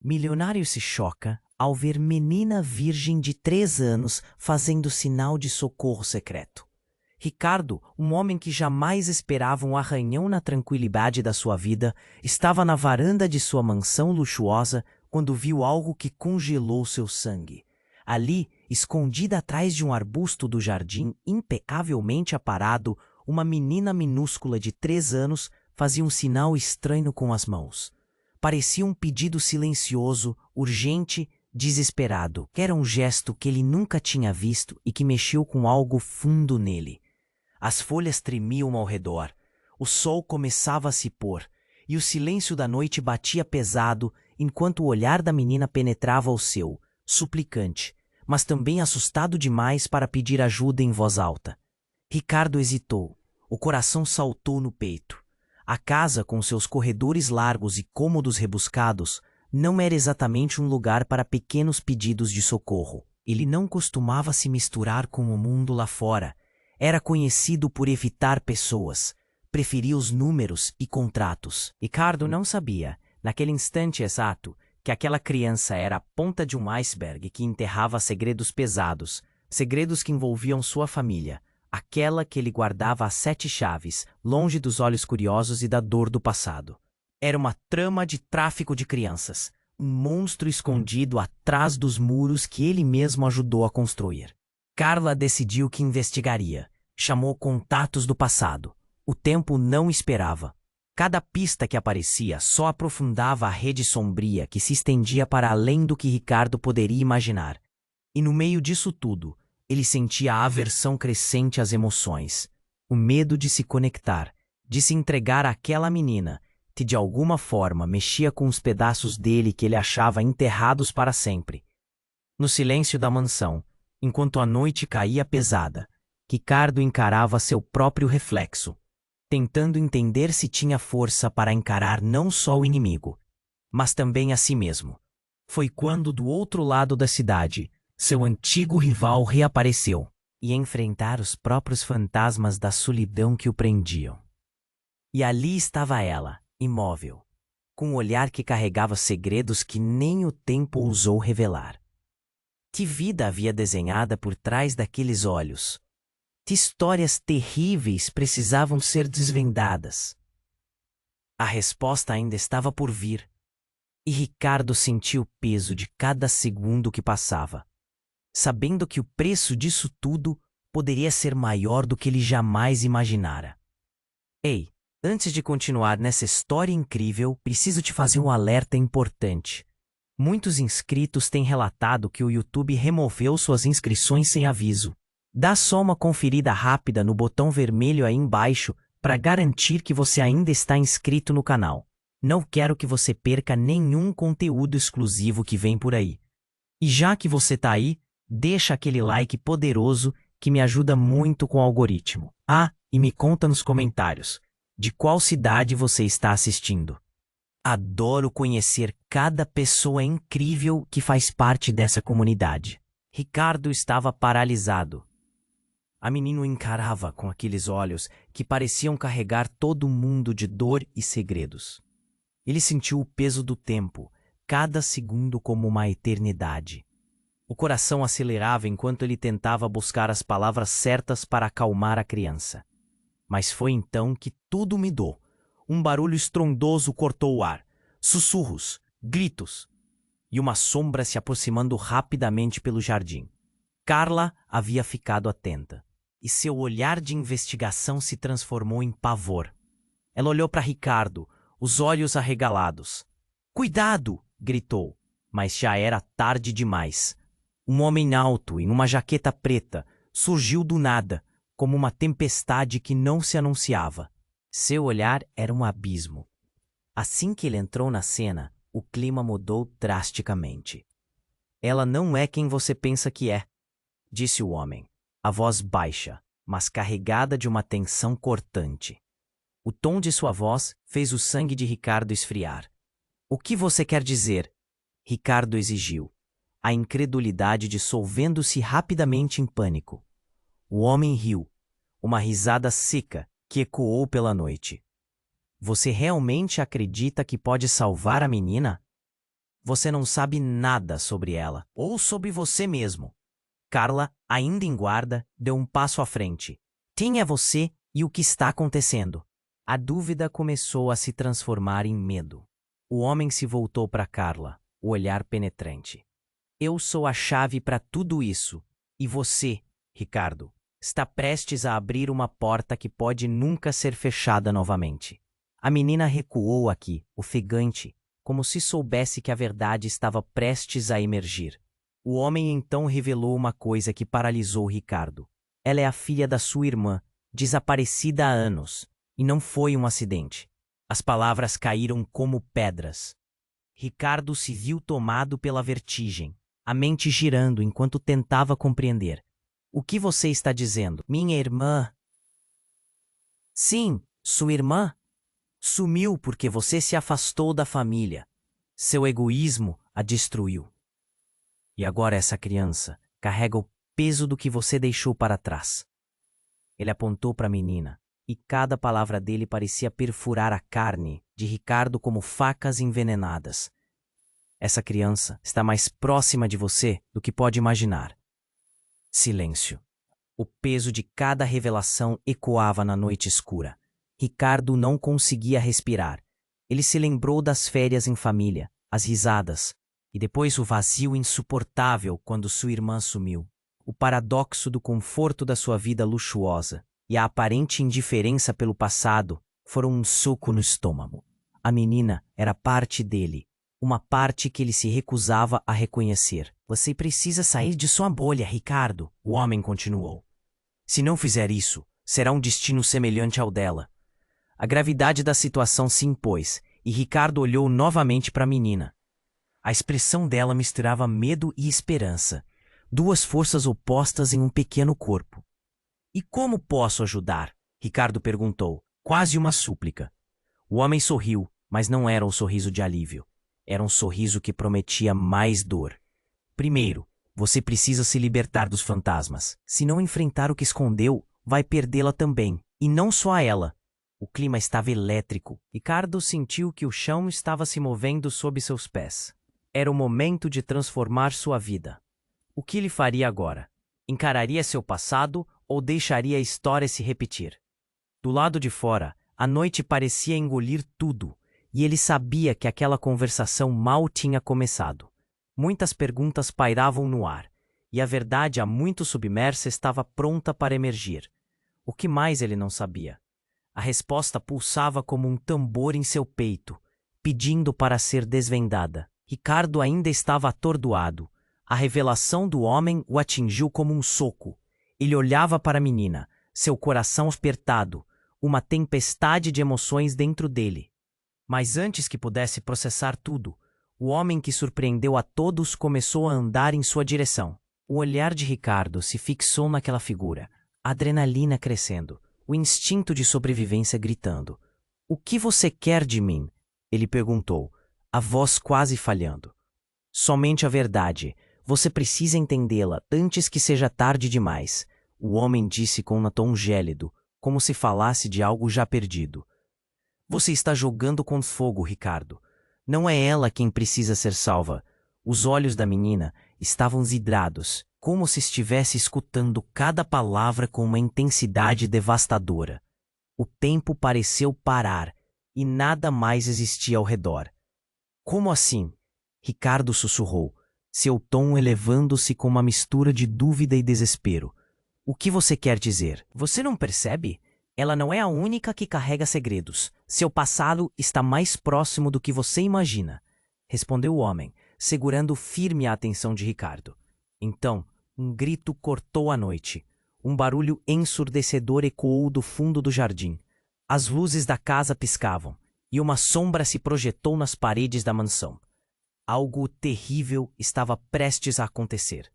Milionário se choca ao ver menina virgem de 3 anos fazendo sinal de socorro secreto. Ricardo, um homem que jamais esperava um arranhão na tranquilidade da sua vida, estava na varanda de sua mansão luxuosa quando viu algo que congelou seu sangue. Ali, escondida atrás de um arbusto do jardim impecavelmente aparado, uma menina minúscula de 3 anos fazia um sinal estranho com as mãos. Parecia um pedido silencioso, urgente, desesperado, que era um gesto que ele nunca tinha visto e que mexeu com algo fundo nele. As folhas tremiam ao redor, o sol começava a se pôr, e o silêncio da noite batia pesado enquanto o olhar da menina penetrava o seu, suplicante, mas também assustado demais para pedir ajuda em voz alta. Ricardo hesitou, o coração saltou no peito. A casa, com seus corredores largos e cômodos rebuscados, não era exatamente um lugar para pequenos pedidos de socorro. Ele não costumava se misturar com o mundo lá fora. Era conhecido por evitar pessoas. Preferia os números e contratos. Ricardo não sabia, naquele instante exato, que aquela criança era a ponta de um iceberg que enterrava segredos pesados, segredos que envolviam sua família. Aquela que ele guardava às 7 chaves, longe dos olhos curiosos e da dor do passado. Era uma trama de tráfico de crianças, um monstro escondido atrás dos muros que ele mesmo ajudou a construir. Carla decidiu que investigaria. Chamou contatos do passado. O tempo não esperava. Cada pista que aparecia só aprofundava a rede sombria que se estendia para além do que Ricardo poderia imaginar. E no meio disso tudo, ele sentia a aversão crescente às emoções, o medo de se conectar, de se entregar àquela menina, que de alguma forma mexia com os pedaços dele que ele achava enterrados para sempre. No silêncio da mansão, enquanto a noite caía pesada, Ricardo encarava seu próprio reflexo, tentando entender se tinha força para encarar não só o inimigo, mas também a si mesmo. Foi quando, do outro lado da cidade, seu antigo rival reapareceu, e enfrentar os próprios fantasmas da solidão que o prendiam. E ali estava ela, imóvel, com um olhar que carregava segredos que nem o tempo ousou revelar. Que vida havia desenhada por trás daqueles olhos? Que histórias terríveis precisavam ser desvendadas? A resposta ainda estava por vir, e Ricardo sentiu o peso de cada segundo que passava, sabendo que o preço disso tudo poderia ser maior do que ele jamais imaginara. Ei, antes de continuar nessa história incrível, preciso te fazer um alerta importante. Muitos inscritos têm relatado que o YouTube removeu suas inscrições sem aviso. Dá só uma conferida rápida no botão vermelho aí embaixo para garantir que você ainda está inscrito no canal. Não quero que você perca nenhum conteúdo exclusivo que vem por aí. E já que você está aí, deixa aquele like poderoso que me ajuda muito com o algoritmo. Ah, e me conta nos comentários, de qual cidade você está assistindo. Adoro conhecer cada pessoa incrível que faz parte dessa comunidade. Ricardo estava paralisado. A menina o encarava com aqueles olhos que pareciam carregar todo mundo de dor e segredos. Ele sentiu o peso do tempo, cada segundo como uma eternidade. O coração acelerava enquanto ele tentava buscar as palavras certas para acalmar a criança. Mas foi então que tudo mudou. Um barulho estrondoso cortou o ar. Sussurros, gritos, e uma sombra se aproximando rapidamente pelo jardim. Carla havia ficado atenta, e seu olhar de investigação se transformou em pavor. Ela olhou para Ricardo, os olhos arregalados. "Cuidado!" gritou, mas já era tarde demais. Um homem alto, em uma jaqueta preta, surgiu do nada, como uma tempestade que não se anunciava. Seu olhar era um abismo. Assim que ele entrou na cena, o clima mudou drasticamente. "Ela não é quem você pensa que é", disse o homem, a voz baixa, mas carregada de uma tensão cortante. O tom de sua voz fez o sangue de Ricardo esfriar. "O que você quer dizer?" Ricardo exigiu, a incredulidade dissolvendo-se rapidamente em pânico. O homem riu, uma risada seca que ecoou pela noite. "Você realmente acredita que pode salvar a menina?" Você não sabe nada sobre ela, ou sobre você mesmo. Carla, ainda em guarda, deu um passo à frente. Quem é você e o que está acontecendo? A dúvida começou a se transformar em medo. O homem se voltou para Carla, o olhar penetrante. Eu sou a chave para tudo isso. E você, Ricardo, está prestes a abrir uma porta que pode nunca ser fechada novamente. A menina recuou aqui, ofegante, como se soubesse que a verdade estava prestes a emergir. O homem então revelou uma coisa que paralisou Ricardo. Ela é a filha da sua irmã, desaparecida há anos, e não foi um acidente. As palavras caíram como pedras. Ricardo se viu tomado pela vertigem, a mente girando enquanto tentava compreender. O que você está dizendo? Minha irmã? Sim, sua irmã? Sumiu porque você se afastou da família. Seu egoísmo a destruiu. E agora essa criança carrega o peso do que você deixou para trás. Ele apontou para a menina, e cada palavra dele parecia perfurar a carne de Ricardo como facas envenenadas. Essa criança está mais próxima de você do que pode imaginar. Silêncio. O peso de cada revelação ecoava na noite escura. Ricardo não conseguia respirar. Ele se lembrou das férias em família, as risadas, e depois o vazio insuportável quando sua irmã sumiu. O paradoxo do conforto da sua vida luxuosa e a aparente indiferença pelo passado foram um soco no estômago. A menina era parte dele, uma parte que ele se recusava a reconhecer. Você precisa sair de sua bolha, Ricardo, o homem continuou. Se não fizer isso, será um destino semelhante ao dela. A gravidade da situação se impôs, e Ricardo olhou novamente para a menina. A expressão dela misturava medo e esperança, duas forças opostas em um pequeno corpo. E como posso ajudar? Ricardo perguntou, quase uma súplica. O homem sorriu, mas não era um sorriso de alívio. Era um sorriso que prometia mais dor. Primeiro, você precisa se libertar dos fantasmas. Se não enfrentar o que escondeu, vai perdê-la também. E não só a ela. O clima estava elétrico. Ricardo sentiu que o chão estava se movendo sob seus pés. Era o momento de transformar sua vida. O que ele faria agora? Encararia seu passado ou deixaria a história se repetir? Do lado de fora, a noite parecia engolir tudo, e ele sabia que aquela conversação mal tinha começado. Muitas perguntas pairavam no ar, e a verdade há muito submersa estava pronta para emergir. O que mais ele não sabia? A resposta pulsava como um tambor em seu peito, pedindo para ser desvendada. Ricardo ainda estava atordoado. A revelação do homem o atingiu como um soco. Ele olhava para a menina, seu coração apertado, uma tempestade de emoções dentro dele. Mas antes que pudesse processar tudo, o homem que surpreendeu a todos começou a andar em sua direção. O olhar de Ricardo se fixou naquela figura, a adrenalina crescendo, o instinto de sobrevivência gritando. "O que você quer de mim?" ele perguntou, a voz quase falhando. "Somente a verdade. Você precisa entendê-la antes que seja tarde demais", o homem disse com um tom gélido, como se falasse de algo já perdido. "Você está jogando com fogo, Ricardo. Não é ela quem precisa ser salva." Os olhos da menina estavam vidrados, como se estivesse escutando cada palavra com uma intensidade devastadora. O tempo pareceu parar e nada mais existia ao redor. "Como assim?" Ricardo sussurrou, seu tom elevando-se com uma mistura de dúvida e desespero. "O que você quer dizer? Você não percebe? Ela não é a única que carrega segredos. Seu passado está mais próximo do que você imagina", respondeu o homem, segurando firme a atenção de Ricardo. Então, um grito cortou a noite. Um barulho ensurdecedor ecoou do fundo do jardim. As luzes da casa piscavam, e uma sombra se projetou nas paredes da mansão. Algo terrível estava prestes a acontecer.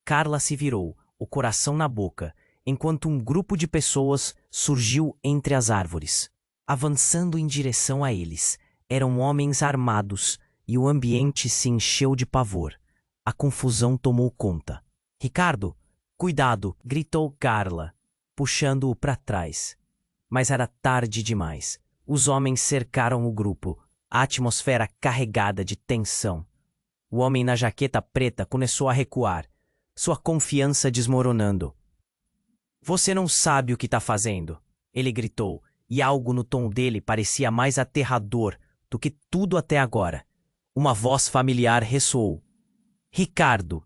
Carla se virou, o coração na boca, enquanto um grupo de pessoas surgiu entre as árvores, avançando em direção a eles. Eram homens armados, e o ambiente se encheu de pavor. A confusão tomou conta. "Ricardo, cuidado!" gritou Carla, puxando-o para trás. Mas era tarde demais. Os homens cercaram o grupo, a atmosfera carregada de tensão. O homem na jaqueta preta começou a recuar, sua confiança desmoronando. Você não sabe o que está fazendo, ele gritou, e algo no tom dele parecia mais aterrador do que tudo até agora. Uma voz familiar ressoou. Ricardo!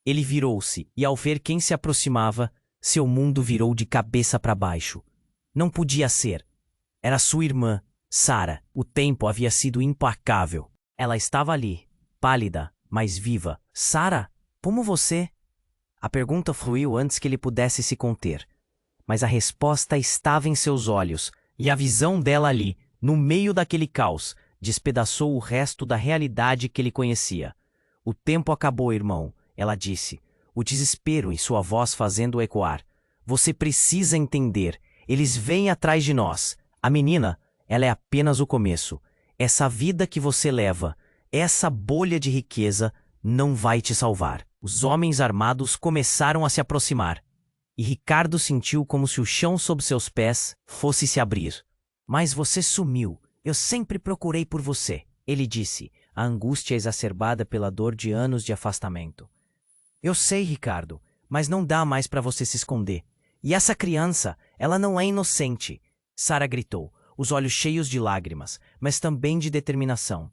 Ele virou-se, e ao ver quem se aproximava, seu mundo virou de cabeça para baixo. Não podia ser. Era sua irmã, Sara. O tempo havia sido implacável. Ela estava ali, pálida, mas viva. Sara, como você? A pergunta fluiu antes que ele pudesse se conter. Mas a resposta estava em seus olhos, e a visão dela ali, no meio daquele caos, despedaçou o resto da realidade que ele conhecia. O tempo acabou, irmão, ela disse, o desespero em sua voz fazendo ecoar. Você precisa entender, eles vêm atrás de nós. A menina, ela é apenas o começo. Essa vida que você leva, essa bolha de riqueza, não vai te salvar. Os homens armados começaram a se aproximar, e Ricardo sentiu como se o chão sob seus pés fosse se abrir. Mas você sumiu. Eu sempre procurei por você, ele disse, a angústia exacerbada pela dor de anos de afastamento. Eu sei, Ricardo, mas não dá mais para você se esconder. E essa criança, ela não é inocente, Sara gritou, os olhos cheios de lágrimas, mas também de determinação.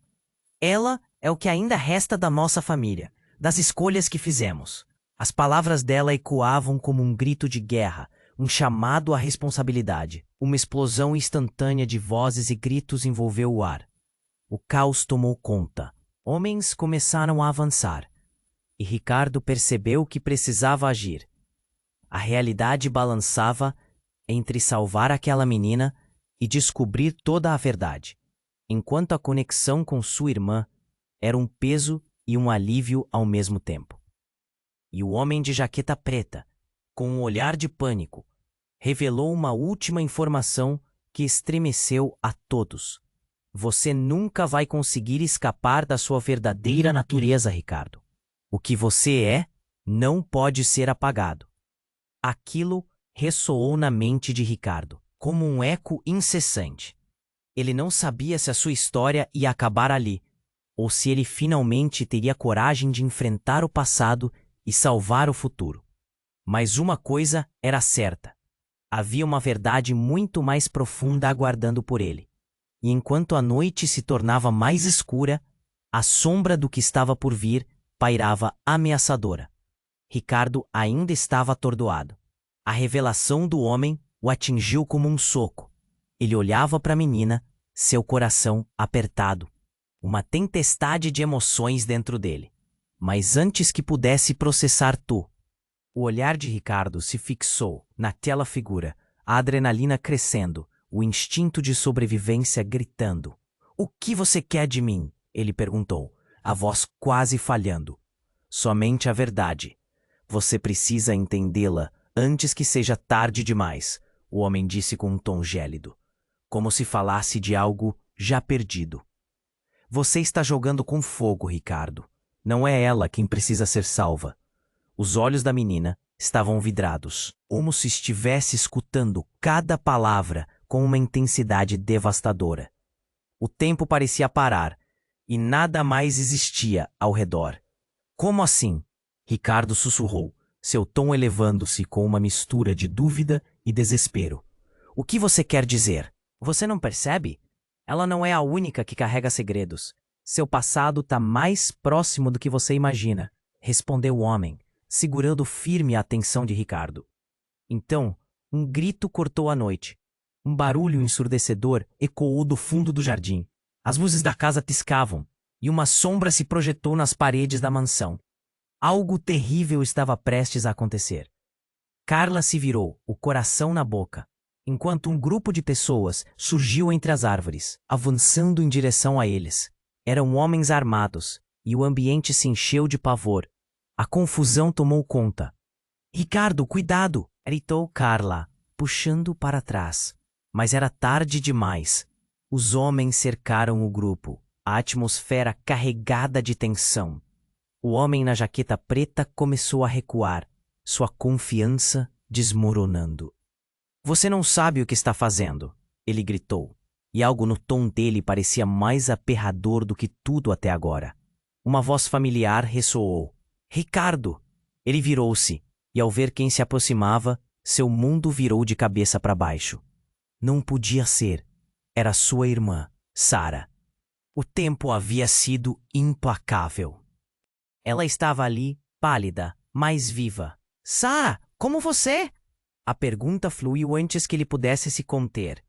Ela é o que ainda resta da nossa família, das escolhas que fizemos. As palavras dela ecoavam como um grito de guerra, um chamado à responsabilidade. Uma explosão instantânea de vozes e gritos envolveu o ar. O caos tomou conta. Homens começaram a avançar. E Ricardo percebeu que precisava agir. A realidade balançava entre salvar aquela menina e descobrir toda a verdade, enquanto a conexão com sua irmã era um peso e um alívio ao mesmo tempo. E o homem de jaqueta preta, com um olhar de pânico, revelou uma última informação que estremeceu a todos. Você nunca vai conseguir escapar da sua verdadeira natureza, Ricardo. O que você é não pode ser apagado. Aquilo ressoou na mente de Ricardo, como um eco incessante. Ele não sabia se a sua história ia acabar ali, ou se ele finalmente teria coragem de enfrentar o passado e salvar o futuro. Mas uma coisa era certa. Havia uma verdade muito mais profunda aguardando por ele. E enquanto a noite se tornava mais escura, a sombra do que estava por vir pairava ameaçadora. Ricardo ainda estava atordoado. A revelação do homem o atingiu como um soco. Ele olhava para a menina, seu coração apertado. Uma tempestade de emoções dentro dele. Mas antes que pudesse processar tudo, o olhar de Ricardo se fixou naquela figura, a adrenalina crescendo, o instinto de sobrevivência gritando. O que você quer de mim? Ele perguntou, a voz quase falhando. Somente a verdade. Você precisa entendê-la antes que seja tarde demais, o homem disse com um tom gélido, como se falasse de algo já perdido. Você está jogando com fogo, Ricardo. Não é ela quem precisa ser salva. Os olhos da menina estavam vidrados, como se estivesse escutando cada palavra com uma intensidade devastadora. O tempo parecia parar, e nada mais existia ao redor. Como assim? Ricardo sussurrou, seu tom elevando-se com uma mistura de dúvida e desespero. O que você quer dizer? Você não percebe? Ela não é a única que carrega segredos. Seu passado está mais próximo do que você imagina, respondeu o homem, segurando firme a atenção de Ricardo. Então, um grito cortou a noite. Um barulho ensurdecedor ecoou do fundo do jardim. As luzes da casa piscavam, e uma sombra se projetou nas paredes da mansão. Algo terrível estava prestes a acontecer. Carla se virou, o coração na boca, enquanto um grupo de pessoas surgiu entre as árvores, avançando em direção a eles. Eram homens armados, e o ambiente se encheu de pavor. A confusão tomou conta. Ricardo, cuidado! Gritou Carla, puxando para trás. Mas era tarde demais. Os homens cercaram o grupo, a atmosfera carregada de tensão. O homem na jaqueta preta começou a recuar, sua confiança desmoronando. Você não sabe o que está fazendo, ele gritou, e algo no tom dele parecia mais aterrador do que tudo até agora. Uma voz familiar ressoou. Ricardo! Ele virou-se, e ao ver quem se aproximava, seu mundo virou de cabeça para baixo. Não podia ser. Era sua irmã, Sara. O tempo havia sido implacável. Ela estava ali, pálida, mais viva. Sara, como você? A pergunta fluiu antes que ele pudesse se conter.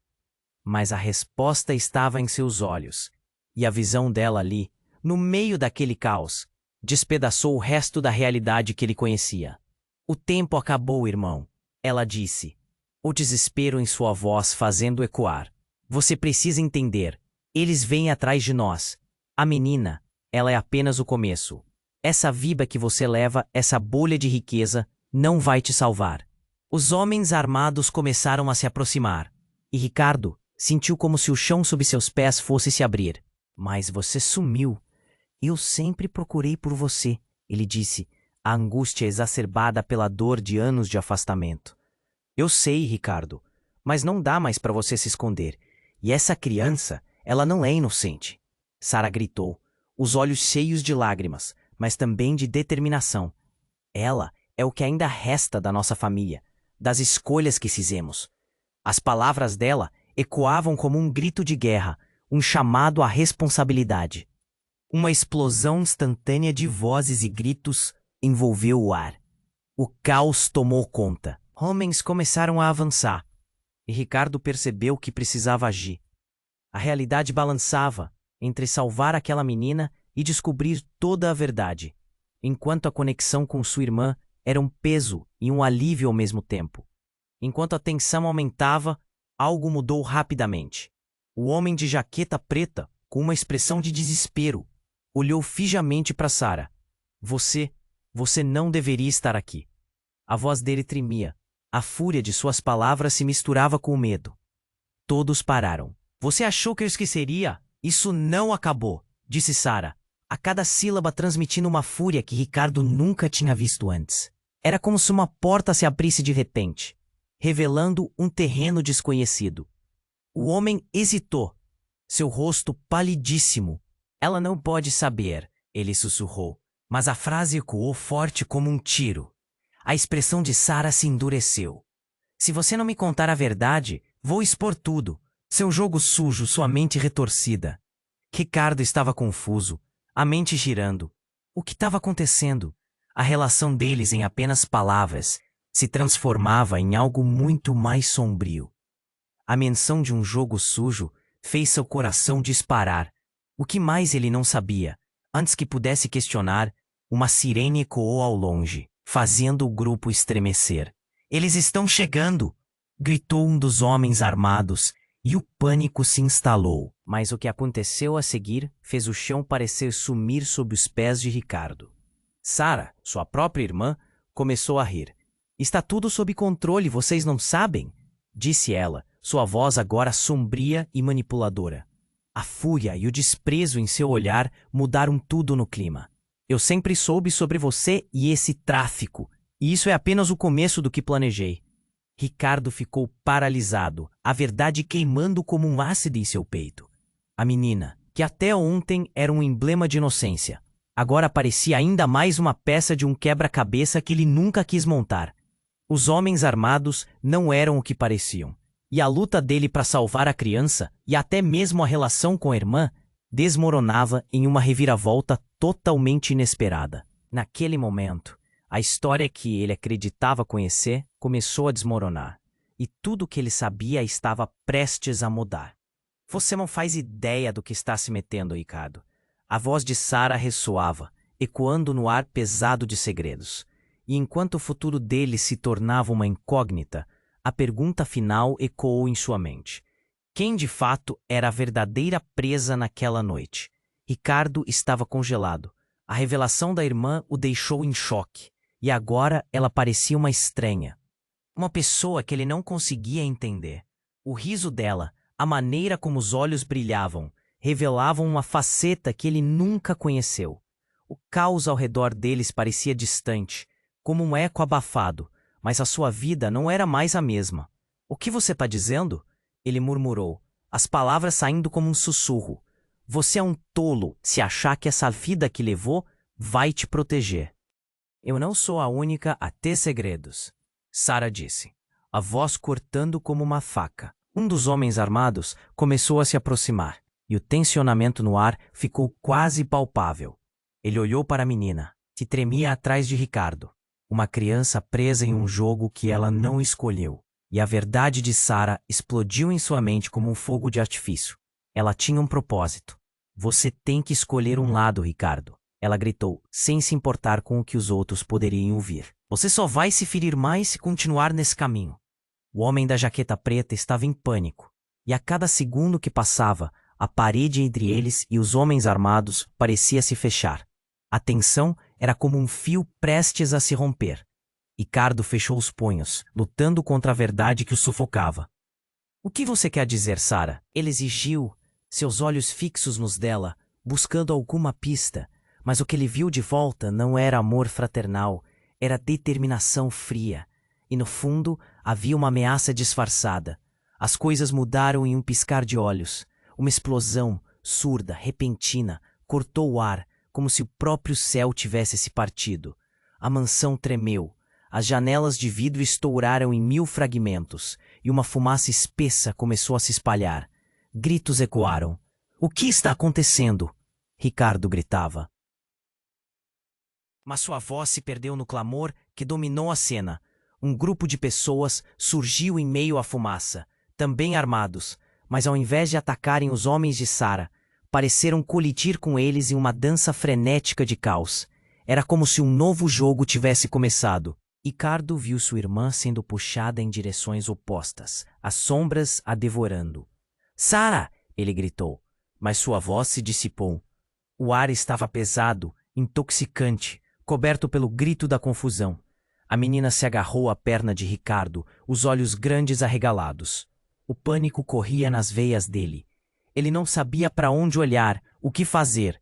Mas a resposta estava em seus olhos, e a visão dela ali, no meio daquele caos, despedaçou o resto da realidade que ele conhecia. O tempo acabou, irmão, ela disse, o desespero em sua voz fazendo ecoar. Você precisa entender, eles vêm atrás de nós. A menina, ela é apenas o começo. Essa vida que você leva, essa bolha de riqueza, não vai te salvar. Os homens armados começaram a se aproximar, e Ricardo sentiu como se o chão sob seus pés fosse se abrir. Mas você sumiu. Eu sempre procurei por você, ele disse, a angústia exacerbada pela dor de anos de afastamento. Eu sei, Ricardo, mas não dá mais para você se esconder. E essa criança, ela não é inocente. Sara gritou, os olhos cheios de lágrimas, mas também de determinação. Ela é o que ainda resta da nossa família, das escolhas que fizemos. As palavras dela ecoavam como um grito de guerra, um chamado à responsabilidade. Uma explosão instantânea de vozes e gritos envolveu o ar. O caos tomou conta. Homens começaram a avançar, e Ricardo percebeu que precisava agir. A realidade balançava entre salvar aquela menina e descobrir toda a verdade, enquanto a conexão com sua irmã era um peso e um alívio ao mesmo tempo. Enquanto a tensão aumentava, algo mudou rapidamente. O homem de jaqueta preta, com uma expressão de desespero, olhou fijamente para Sara. Você não deveria estar aqui. A voz dele tremia. A fúria de suas palavras se misturava com o medo. Todos pararam. Você achou que eu esqueceria? Isso não acabou, disse Sara, a cada sílaba transmitindo uma fúria que Ricardo nunca tinha visto antes. Era como se uma porta se abrisse de repente, revelando um terreno desconhecido. O homem hesitou, seu rosto palidíssimo. Ela não pode saber, ele sussurrou, mas a frase ecoou forte como um tiro. A expressão de Sara se endureceu. Se você não me contar a verdade, vou expor tudo. Seu jogo sujo, sua mente retorcida. Ricardo estava confuso, a mente girando. O que estava acontecendo? A relação deles em apenas palavras se transformava em algo muito mais sombrio. A menção de um jogo sujo fez seu coração disparar. O que mais ele não sabia? Antes que pudesse questionar, uma sirene ecoou ao longe, fazendo o grupo estremecer. Eles estão chegando! Gritou um dos homens armados, e o pânico se instalou. Mas o que aconteceu a seguir fez o chão parecer sumir sob os pés de Ricardo. Sara, sua própria irmã, começou a rir. Está tudo sob controle, vocês não sabem? Disse ela, sua voz agora sombria e manipuladora. A fúria e o desprezo em seu olhar mudaram tudo no clima. Eu sempre soube sobre você e esse tráfico, e isso é apenas o começo do que planejei. Ricardo ficou paralisado, a verdade queimando como um ácido em seu peito. A menina, que até ontem era um emblema de inocência, agora parecia ainda mais uma peça de um quebra-cabeça que ele nunca quis montar. Os homens armados não eram o que pareciam, e a luta dele para salvar a criança e até mesmo a relação com a irmã desmoronava em uma reviravolta totalmente inesperada. Naquele momento, a história que ele acreditava conhecer começou a desmoronar, e tudo o que ele sabia estava prestes a mudar. Você não faz ideia do que está se metendo, Ricardo. A voz de Sara ressoava, ecoando no ar pesado de segredos. E enquanto o futuro dele se tornava uma incógnita, a pergunta final ecoou em sua mente. Quem de fato era a verdadeira presa naquela noite? Ricardo estava congelado. A revelação da irmã o deixou em choque. E agora ela parecia uma estranha. Uma pessoa que ele não conseguia entender. O riso dela, a maneira como os olhos brilhavam, revelavam uma faceta que ele nunca conheceu. O caos ao redor deles parecia distante, como um eco abafado, mas a sua vida não era mais a mesma. O que você está dizendo? Ele murmurou, as palavras saindo como um sussurro. Você é um tolo se achar que essa vida que levou vai te proteger. Eu não sou a única a ter segredos, Sara disse, a voz cortando como uma faca. Um dos homens armados começou a se aproximar, e o tensionamento no ar ficou quase palpável. Ele olhou para a menina, que tremia atrás de Ricardo, uma criança presa em um jogo que ela não escolheu. E a verdade de Sara explodiu em sua mente como um fogo de artifício. Ela tinha um propósito. Você tem que escolher um lado, Ricardo. Ela gritou, sem se importar com o que os outros poderiam ouvir. Você só vai se ferir mais se continuar nesse caminho. O homem da jaqueta preta estava em pânico, e a cada segundo que passava, a parede entre eles e os homens armados parecia se fechar. A tensão era como um fio prestes a se romper. Ricardo fechou os punhos, lutando contra a verdade que o sufocava. O que você quer dizer, Sara? Ele exigiu, seus olhos fixos nos dela, buscando alguma pista, mas o que ele viu de volta não era amor fraternal, era determinação fria. E no fundo havia uma ameaça disfarçada. As coisas mudaram em um piscar de olhos. Uma explosão, surda, repentina, cortou o ar, como se o próprio céu tivesse se partido. A mansão tremeu. As janelas de vidro estouraram em 1000 fragmentos, e uma fumaça espessa começou a se espalhar. Gritos ecoaram. O que está acontecendo? Ricardo gritava. Mas sua voz se perdeu no clamor que dominou a cena. Um grupo de pessoas surgiu em meio à fumaça, também armados, mas ao invés de atacarem os homens de Sara, pareceram colidir com eles em uma dança frenética de caos. Era como se um novo jogo tivesse começado. Ricardo viu sua irmã sendo puxada em direções opostas, as sombras a devorando. Sara! Ele gritou, mas sua voz se dissipou. O ar estava pesado, intoxicante, coberto pelo grito da confusão. A menina se agarrou à perna de Ricardo, os olhos grandes arregalados. O pânico corria nas veias dele. Ele não sabia para onde olhar, o que fazer.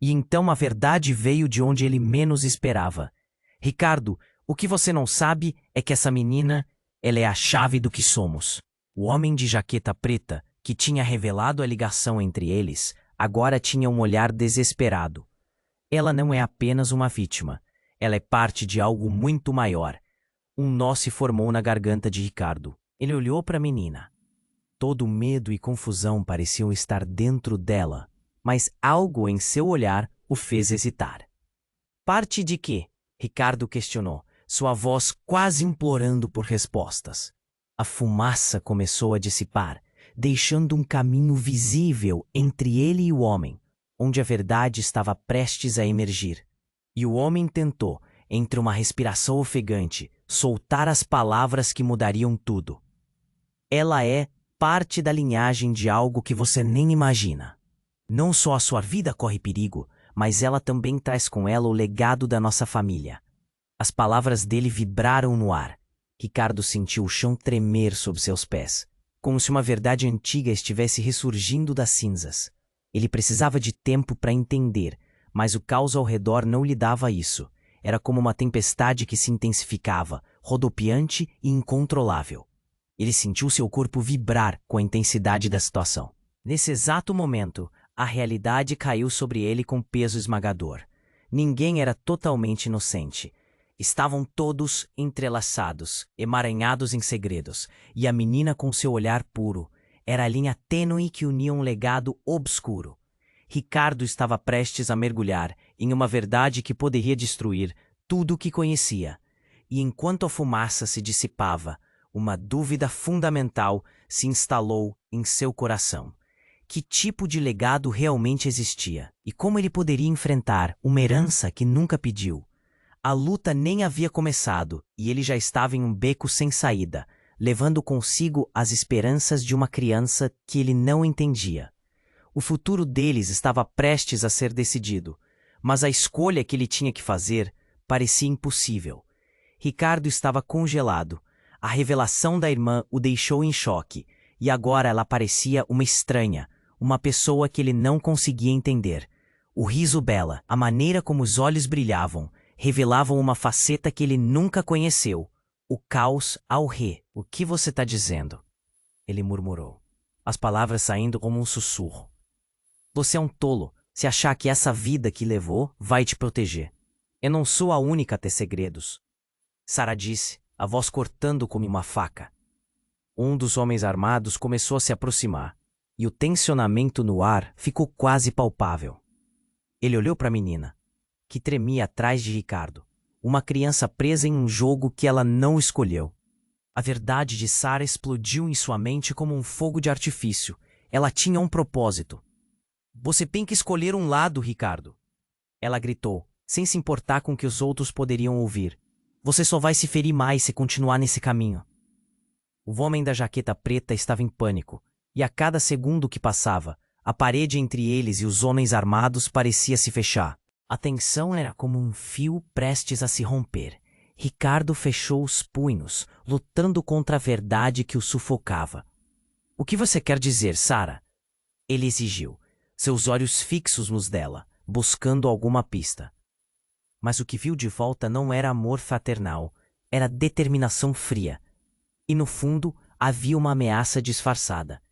E então a verdade veio de onde ele menos esperava. Ricardo, o que você não sabe é que essa menina, ela é a chave do que somos. O homem de jaqueta preta, que tinha revelado a ligação entre eles, agora tinha um olhar desesperado. Ela não é apenas uma vítima. Ela é parte de algo muito maior. Um nó se formou na garganta de Ricardo. Ele olhou para a menina. Todo medo e confusão pareciam estar dentro dela, mas algo em seu olhar o fez hesitar. Parte de quê? Ricardo questionou, sua voz quase implorando por respostas. A fumaça começou a dissipar, deixando um caminho visível entre ele e o homem, onde a verdade estava prestes a emergir. E o homem tentou, entre uma respiração ofegante, soltar as palavras que mudariam tudo. Ela é parte da linhagem de algo que você nem imagina. Não só a sua vida corre perigo, mas ela também traz com ela o legado da nossa família. As palavras dele vibraram no ar. Ricardo sentiu o chão tremer sob seus pés, como se uma verdade antiga estivesse ressurgindo das cinzas. Ele precisava de tempo para entender, mas o caos ao redor não lhe dava isso. Era como uma tempestade que se intensificava, rodopiante e incontrolável. Ele sentiu seu corpo vibrar com a intensidade da situação. Nesse exato momento, a realidade caiu sobre ele com peso esmagador. Ninguém era totalmente inocente. Estavam todos entrelaçados, emaranhados em segredos, e a menina com seu olhar puro era a linha tênue que unia um legado obscuro. Ricardo estava prestes a mergulhar em uma verdade que poderia destruir tudo o que conhecia. E enquanto a fumaça se dissipava, uma dúvida fundamental se instalou em seu coração. Que tipo de legado realmente existia? E como ele poderia enfrentar uma herança que nunca pediu? A luta nem havia começado e ele já estava em um beco sem saída, levando consigo as esperanças de uma criança que ele não entendia. O futuro deles estava prestes a ser decidido, mas a escolha que ele tinha que fazer parecia impossível. Ricardo estava congelado. A revelação da irmã o deixou em choque, e agora ela parecia uma estranha, uma pessoa que ele não conseguia entender. O riso bela, a maneira como os olhos brilhavam, revelavam uma faceta que ele nunca conheceu. O caos ao ré. O que você está dizendo? Ele murmurou, as palavras saindo como um sussurro. Você é um tolo se achar que essa vida que levou vai te proteger. Eu não sou a única a ter segredos. Sara disse, a voz cortando como uma faca. Um dos homens armados começou a se aproximar, e o tensionamento no ar ficou quase palpável. Ele olhou para a menina, que tremia atrás de Ricardo, uma criança presa em um jogo que ela não escolheu. A verdade de Sara explodiu em sua mente como um fogo de artifício. Ela tinha um propósito. Você tem que escolher um lado, Ricardo. Ela gritou, sem se importar com o que os outros poderiam ouvir. Você só vai se ferir mais se continuar nesse caminho. O homem da jaqueta preta estava em pânico, e a cada segundo que passava, a parede entre eles e os homens armados parecia se fechar. A tensão era como um fio prestes a se romper. Ricardo fechou os punhos, lutando contra a verdade que o sufocava. O que você quer dizer, Sara? Ele exigiu, seus olhos fixos nos dela, buscando alguma pista. Mas o que viu de volta não era amor fraternal, era determinação fria. E no fundo havia uma ameaça disfarçada.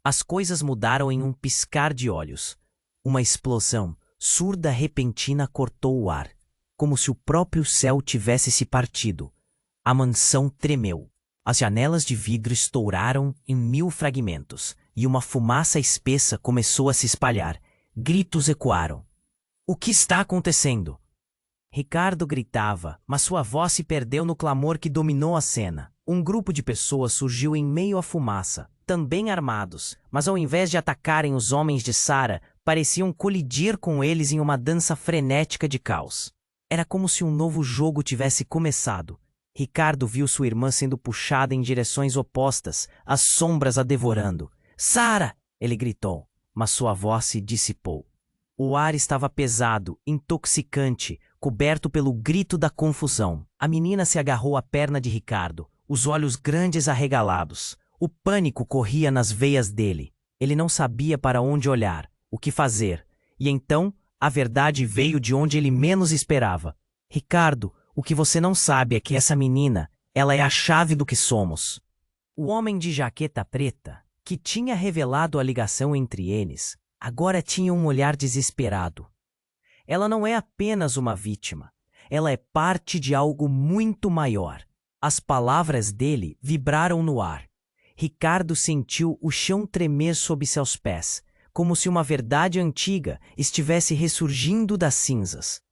As coisas mudaram em um piscar de olhos. Uma explosão surda repentina cortou o ar, como se o próprio céu tivesse se partido. A mansão tremeu. As janelas de vidro estouraram em 1000 fragmentos, e uma fumaça espessa começou a se espalhar. Gritos ecoaram. O que está acontecendo? Ricardo gritava, mas sua voz se perdeu no clamor que dominou a cena. Um grupo de pessoas surgiu em meio à fumaça, também armados, mas ao invés de atacarem os homens de Sara, pareciam colidir com eles em uma dança frenética de caos. Era como se um novo jogo tivesse começado. Ricardo viu sua irmã sendo puxada em direções opostas, as sombras a devorando. Sara! Ele gritou, mas sua voz se dissipou. O ar estava pesado, intoxicante, coberto pelo grito da confusão. A menina se agarrou à perna de Ricardo, os olhos grandes arregalados. O pânico corria nas veias dele. Ele não sabia para onde olhar, o que fazer. E então, a verdade veio de onde ele menos esperava. Ricardo, o que você não sabe é que essa menina, ela é a chave do que somos. O homem de jaqueta preta, que tinha revelado a ligação entre eles, agora tinha um olhar desesperado. Ela não é apenas uma vítima. Ela é parte de algo muito maior. As palavras dele vibraram no ar. Ricardo sentiu o chão tremer sob seus pés, como se uma verdade antiga estivesse ressurgindo das cinzas.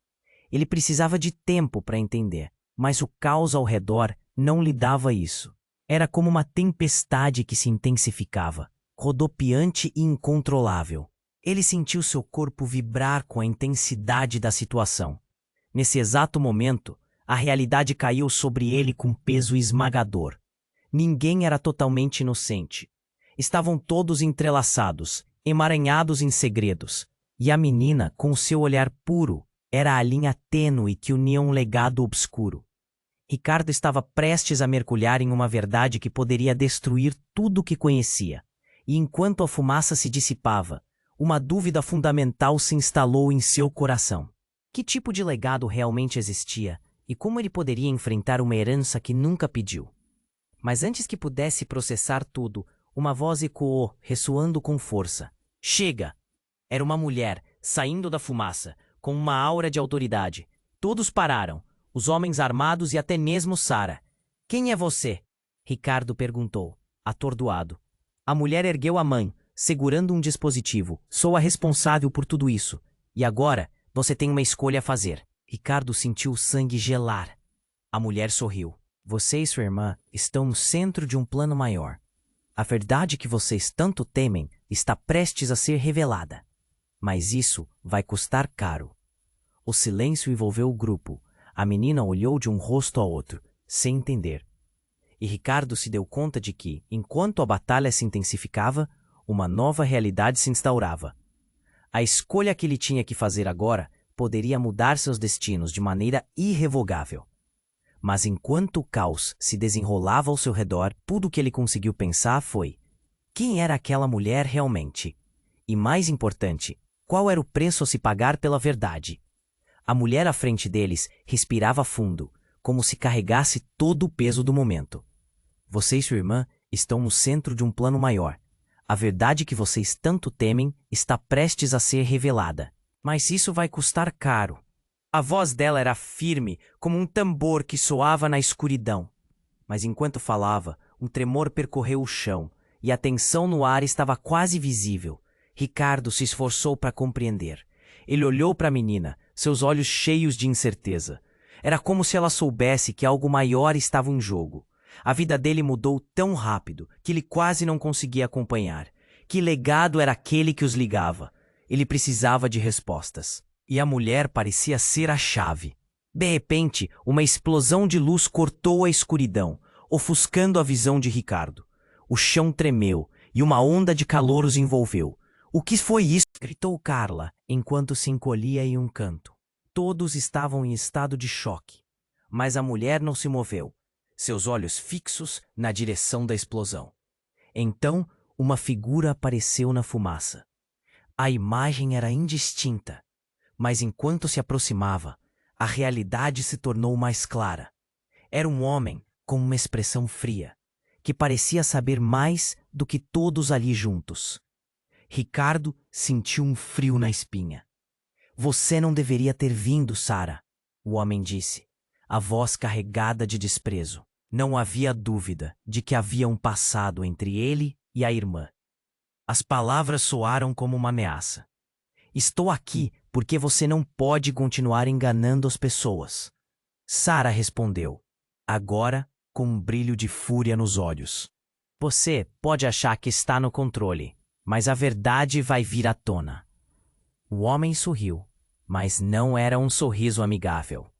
Ele precisava de tempo para entender, mas o caos ao redor não lhe dava isso. Era como uma tempestade que se intensificava, rodopiante e incontrolável. Ele sentiu seu corpo vibrar com a intensidade da situação. Nesse exato momento, a realidade caiu sobre ele com peso esmagador. Ninguém era totalmente inocente. Estavam todos entrelaçados, emaranhados em segredos. E a menina, com seu olhar puro, era a linha tênue que unia um legado obscuro. Ricardo estava prestes a mergulhar em uma verdade que poderia destruir tudo o que conhecia. E enquanto a fumaça se dissipava, uma dúvida fundamental se instalou em seu coração. Que tipo de legado realmente existia? E como ele poderia enfrentar uma herança que nunca pediu? Mas antes que pudesse processar tudo, uma voz ecoou, ressoando com força. Chega! Era uma mulher, saindo da fumaça, com uma aura de autoridade. Todos pararam, os homens armados e até mesmo Sara. Quem é você? Ricardo perguntou, atordoado. A mulher ergueu a mão, segurando um dispositivo. Sou a responsável por tudo isso. E agora, você tem uma escolha a fazer. Ricardo sentiu o sangue gelar. A mulher sorriu. Você e sua irmã estão no centro de um plano maior. A verdade que vocês tanto temem está prestes a ser revelada. Mas isso vai custar caro. O silêncio envolveu o grupo. A menina olhou de um rosto a outro, sem entender. E Ricardo se deu conta de que, enquanto a batalha se intensificava, uma nova realidade se instaurava. A escolha que ele tinha que fazer agora poderia mudar seus destinos de maneira irrevogável. Mas enquanto o caos se desenrolava ao seu redor, tudo o que ele conseguiu pensar foi: quem era aquela mulher realmente? E mais importante, qual era o preço a se pagar pela verdade? A mulher à frente deles respirava fundo, como se carregasse todo o peso do momento. Você e sua irmã estão no centro de um plano maior. A verdade que vocês tanto temem está prestes a ser revelada. Mas isso vai custar caro. A voz dela era firme, como um tambor que soava na escuridão. Mas enquanto falava, um tremor percorreu o chão, e a tensão no ar estava quase visível. Ricardo se esforçou para compreender. Ele olhou para a menina, seus olhos cheios de incerteza. Era como se ela soubesse que algo maior estava em jogo. A vida dele mudou tão rápido que ele quase não conseguia acompanhar. Que legado era aquele que os ligava? Ele precisava de respostas. E a mulher parecia ser a chave. De repente, uma explosão de luz cortou a escuridão, ofuscando a visão de Ricardo. O chão tremeu e uma onda de calor os envolveu. "O que foi isso?" gritou Carla, enquanto se encolhia em um canto. Todos estavam em estado de choque, mas a mulher não se moveu, seus olhos fixos na direção da explosão. Então, uma figura apareceu na fumaça. A imagem era indistinta, mas enquanto se aproximava, a realidade se tornou mais clara. Era um homem com uma expressão fria, que parecia saber mais do que todos ali juntos. Ricardo sentiu um frio na espinha. "Você não deveria ter vindo, Sarah", o homem disse, a voz carregada de desprezo. Não havia dúvida de que havia um passado entre ele e a irmã. As palavras soaram como uma ameaça. "Estou aqui porque você não pode continuar enganando as pessoas." Sarah respondeu, agora com um brilho de fúria nos olhos. "Você pode achar que está no controle, mas a verdade vai vir à tona." O homem sorriu, mas não era um sorriso amigável.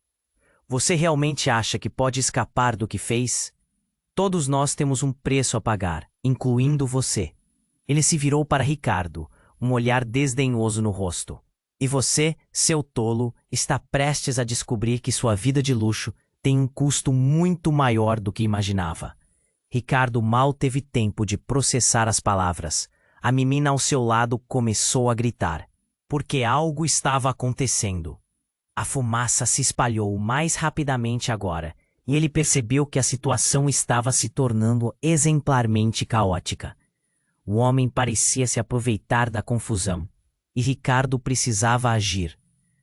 "Você realmente acha que pode escapar do que fez? Todos nós temos um preço a pagar, incluindo você." Ele se virou para Ricardo, um olhar desdenhoso no rosto. "E você, seu tolo, está prestes a descobrir que sua vida de luxo tem um custo muito maior do que imaginava." Ricardo mal teve tempo de processar as palavras. A menina ao seu lado começou a gritar, porque algo estava acontecendo. A fumaça se espalhou mais rapidamente agora, e ele percebeu que a situação estava se tornando exemplarmente caótica. O homem parecia se aproveitar da confusão, e Ricardo precisava agir.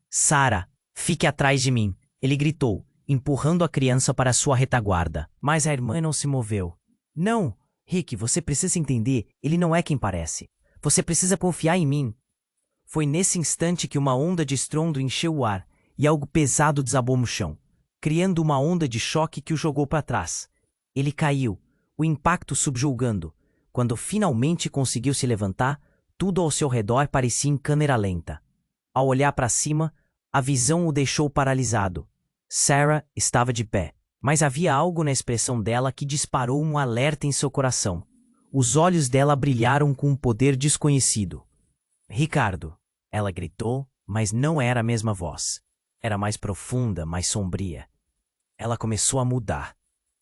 "Sarah, fique atrás de mim", ele gritou, empurrando a criança para sua retaguarda. Mas a irmã não se moveu. "Não, Rick, você precisa entender, ele não é quem parece. Você precisa confiar em mim." Foi nesse instante que uma onda de estrondo encheu o ar, e algo pesado desabou no chão, criando uma onda de choque que o jogou para trás. Ele caiu, o impacto subjugando. Quando finalmente conseguiu se levantar, tudo ao seu redor parecia em câmera lenta. Ao olhar para cima, a visão o deixou paralisado. Sarah estava de pé, mas havia algo na expressão dela que disparou um alerta em seu coração. Os olhos dela brilharam com um poder desconhecido. "Ricardo", ela gritou, mas não era a mesma voz. Era mais profunda, mais sombria. Ela começou a mudar.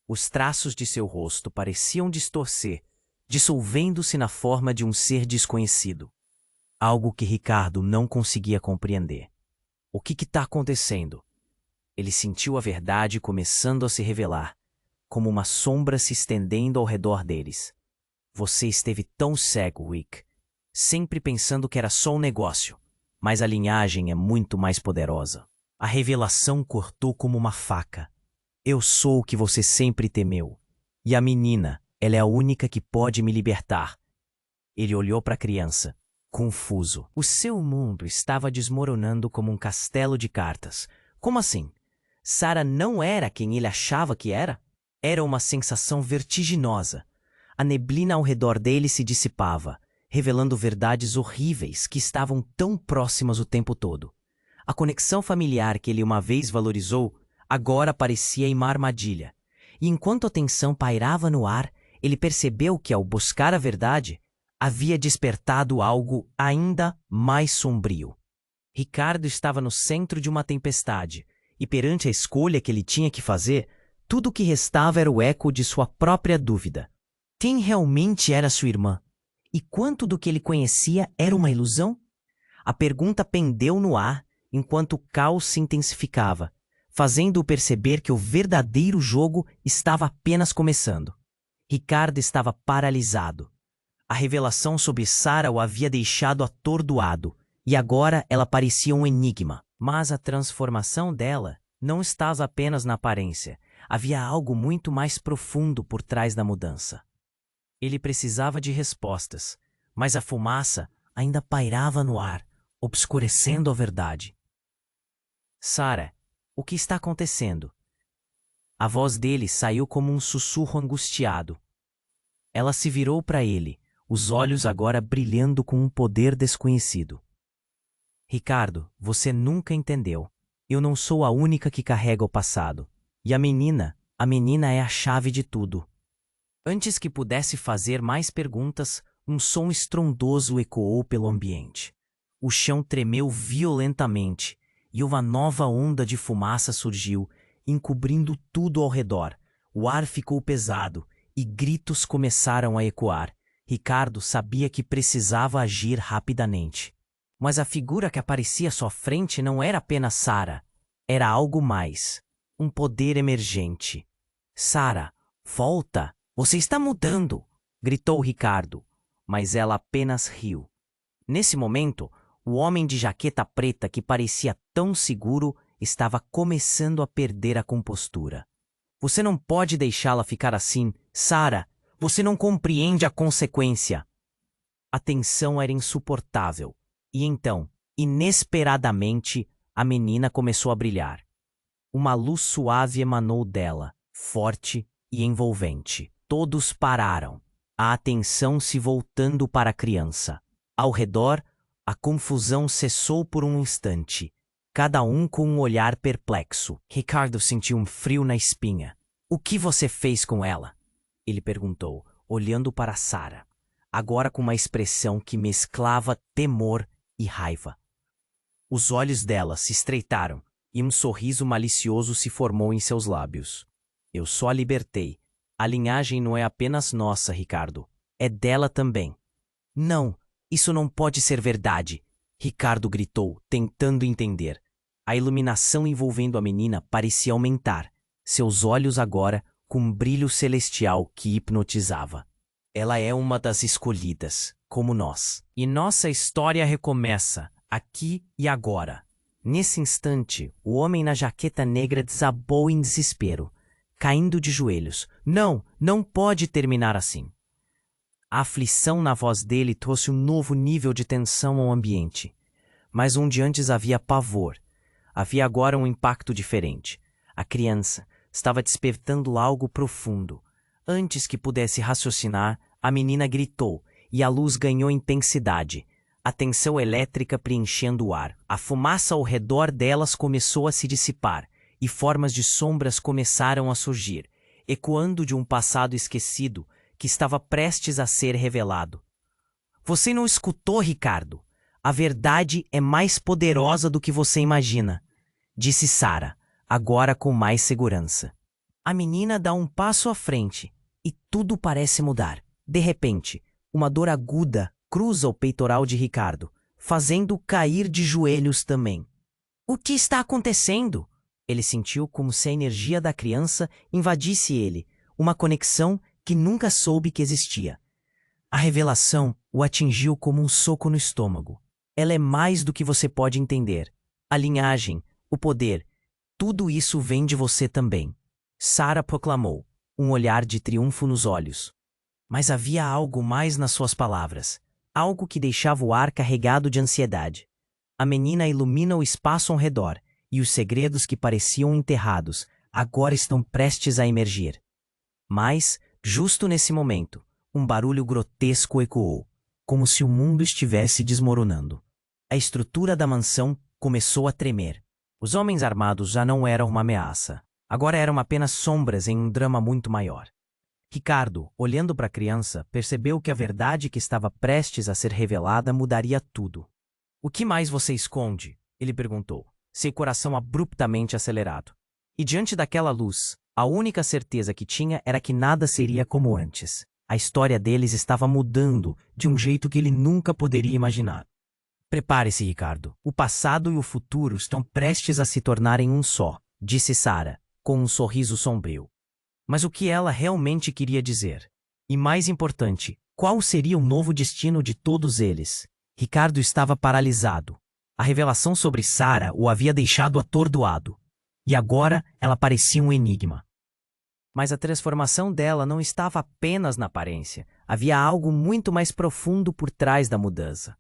Os traços de seu rosto pareciam distorcer, dissolvendo-se na forma de um ser desconhecido. Algo que Ricardo não conseguia compreender. O que está acontecendo? Ele sentiu a verdade começando a se revelar, como uma sombra se estendendo ao redor deles. "Você esteve tão cego, Rick, sempre pensando que era só um negócio, mas a linhagem é muito mais poderosa." A revelação cortou como uma faca. "Eu sou o que você sempre temeu. E a menina, ela é a única que pode me libertar." Ele olhou para a criança, confuso. O seu mundo estava desmoronando como um castelo de cartas. Como assim? Sarah não era quem ele achava que era? Era uma sensação vertiginosa. A neblina ao redor dele se dissipava, revelando verdades horríveis que estavam tão próximas o tempo todo. A conexão familiar que ele uma vez valorizou, agora parecia em uma armadilha. E enquanto a tensão pairava no ar, ele percebeu que, ao buscar a verdade, havia despertado algo ainda mais sombrio. Ricardo estava no centro de uma tempestade, e perante a escolha que ele tinha que fazer, tudo o que restava era o eco de sua própria dúvida. Quem realmente era sua irmã? E quanto do que ele conhecia era uma ilusão? A pergunta pendeu no ar enquanto o caos se intensificava, fazendo-o perceber que o verdadeiro jogo estava apenas começando. Ricardo estava paralisado. A revelação sobre Sarah o havia deixado atordoado, e agora ela parecia um enigma. Mas a transformação dela não estava apenas na aparência. Havia algo muito mais profundo por trás da mudança. Ele precisava de respostas, mas a fumaça ainda pairava no ar, obscurecendo a verdade. Sarah, o que está acontecendo? A voz dele saiu como um sussurro angustiado. Ela se virou para ele, os olhos agora brilhando com um poder desconhecido. Ricardo, você nunca entendeu. Eu não sou a única que carrega o passado. E a menina é a chave de tudo. Antes que pudesse fazer mais perguntas, um som estrondoso ecoou pelo ambiente. O chão tremeu violentamente e uma nova onda de fumaça surgiu, encobrindo tudo ao redor. O ar ficou pesado e gritos começaram a ecoar. Ricardo sabia que precisava agir rapidamente. Mas a figura que aparecia à sua frente não era apenas Sarah. Era algo mais. Um poder emergente. Sarah, volta! Você está mudando! Gritou Ricardo, mas ela apenas riu. Nesse momento, o homem de jaqueta preta que parecia tão seguro estava começando a perder a compostura. Você não pode deixá-la ficar assim, Sarah! Você não compreende a consequência! A tensão era insuportável. E então, inesperadamente, a menina começou a brilhar. Uma luz suave emanou dela, forte e envolvente. Todos pararam, a atenção se voltando para a criança. Ao redor, a confusão cessou por um instante, cada um com um olhar perplexo. Ricardo sentiu um frio na espinha. O que você fez com ela? Ele perguntou, olhando para Sarah, agora com uma expressão que mesclava temor e raiva. Os olhos dela se estreitaram e um sorriso malicioso se formou em seus lábios. Eu só a libertei. A linhagem não é apenas nossa, Ricardo. É dela também. Não, isso não pode ser verdade, Ricardo gritou, tentando entender. A iluminação envolvendo a menina parecia aumentar, seus olhos agora com um brilho celestial que hipnotizava. Ela é uma das escolhidas, como nós. E nossa história recomeça, aqui e agora. Nesse instante, o homem na jaqueta negra desabou em desespero, caindo de joelhos. Não, não pode terminar assim. A aflição na voz dele trouxe um novo nível de tensão ao ambiente. Mas onde antes havia pavor, havia agora um impacto diferente. A criança estava despertando algo profundo. Antes que pudesse raciocinar, a menina gritou e a luz ganhou intensidade. A tensão elétrica preenchendo o ar. A fumaça ao redor delas começou a se dissipar e formas de sombras começaram a surgir, ecoando de um passado esquecido que estava prestes a ser revelado. Você não escutou, Ricardo? A verdade é mais poderosa do que você imagina, disse Sarah, agora com mais segurança. A menina dá um passo à frente e tudo parece mudar. De repente, uma dor aguda cruza o peitoral de Ricardo, fazendo-o cair de joelhos também. O que está acontecendo? Ele sentiu como se a energia da criança invadisse ele, uma conexão que nunca soube que existia. A revelação o atingiu como um soco no estômago. Ela é mais do que você pode entender. A linhagem, o poder, tudo isso vem de você também. Sarah proclamou, um olhar de triunfo nos olhos. Mas havia algo mais nas suas palavras, algo que deixava o ar carregado de ansiedade. A menina ilumina o espaço ao redor, e os segredos que pareciam enterrados agora estão prestes a emergir. Mas, justo nesse momento, um barulho grotesco ecoou, como se o mundo estivesse desmoronando. A estrutura da mansão começou a tremer. Os homens armados já não eram uma ameaça. Agora eram apenas sombras em um drama muito maior. Ricardo, olhando para a criança, percebeu que a verdade que estava prestes a ser revelada mudaria tudo. O que mais você esconde? Ele perguntou, seu coração abruptamente acelerado. E diante daquela luz, a única certeza que tinha era que nada seria como antes. A história deles estava mudando de um jeito que ele nunca poderia imaginar. Prepare-se, Ricardo. O passado e o futuro estão prestes a se tornarem um só, disse Sarah, com um sorriso sombrio. Mas o que ela realmente queria dizer? E mais importante, Qual seria o novo destino de todos eles? Ricardo estava paralisado. A revelação sobre Sara o havia deixado atordoado. E agora ela parecia um enigma. Mas a transformação dela não estava apenas na aparência. Havia algo muito mais profundo por trás da mudança.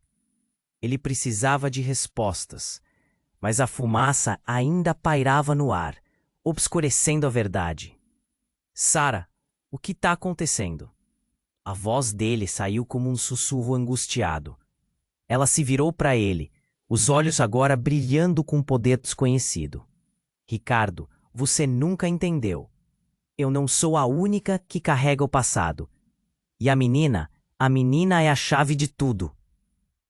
Ele precisava de respostas, mas a fumaça ainda pairava no ar, obscurecendo a verdade. Sara, o que está acontecendo? A voz dele saiu como um sussurro angustiado. Ela se virou para ele, os olhos agora brilhando com um poder desconhecido. Ricardo, você nunca entendeu. Eu não sou a única que carrega o passado. E a menina é a chave de tudo.